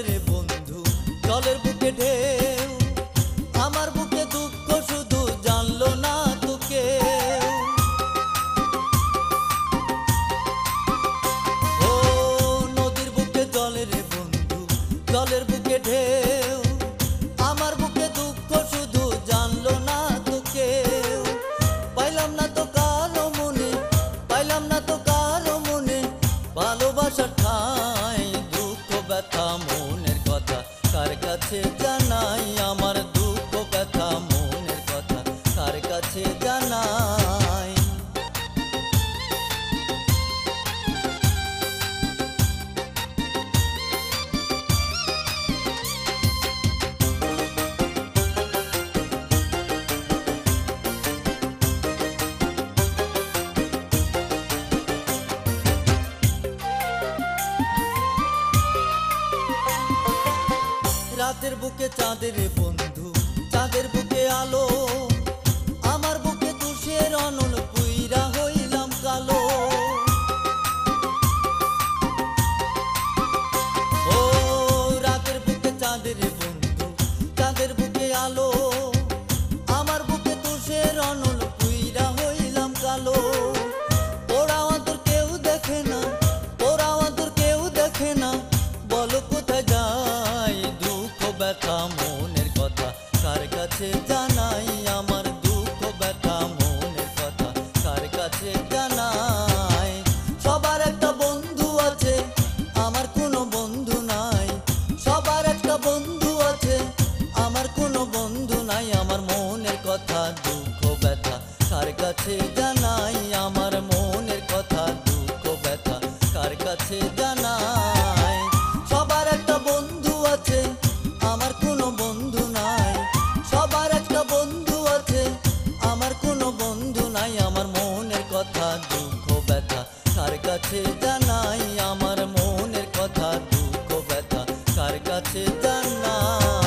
রে বন্ধু, জলের বুকে ঢেউ। আমার বুকে দুঃখ শুধু জানলো না তো কেউ। ও নদীর বুকে জলে রে বন্ধু, জলের বুকে ঢেউ। আমার বুকে দুঃখ শুধু জানলো না তো কেউ। পাইলাম না তো কারো মনে, পাইলাম না তো কারো মনে ভালোবাসার ঠাঁই। দুঃখ ব্যথা মনের কথা কার কাছে জানাই, আমার দুঃখ ব্যথা মনের কথা কার কাছে জানাই। রাতের বুকে চাঁদের বন্ধু, চাঁদের বুকে আলো। আমার বুকে তুষের অনল পুইরা হইলাম কালো। ও রাতের বুকে চাঁদের বন্ধু, চাঁদের বুকে আলো। আমার বুকে তুষের অনল পুইরা হইলাম কালো। ওরা অন্তর কেউ দেখে না, ওরা অন্তর কেউ দেখে না, বলো কোথায় যাই। দুঃখ ব্যথা মনের কথা কার কাছে জানাই, আমার দুঃখ ব্যথা মনের কথা কার কাছে জানাই। সবার একটা বন্ধু আছে, আমার কোনো বন্ধু নাই। সবার একটা বন্ধু আছে, আমার কোনো বন্ধু নাই। আমার মনের কথা দুঃখ ব্যথা কার কাছে জানাই, আমার মনের কথা দুঃখ ব্যথা কার কাছে জানাই। সবার একটা বন্ধু আছে, আমার কোনো বন্ধু নাই। সবার একটা বন্ধু আছে, আমার কোনো বন্ধু নাই। আমার মনের কথা দুঃখ ব্যথা কার কাছে জানাই, আমার মনের কথা দুঃখ ব্যথা কার কাছে জানাই।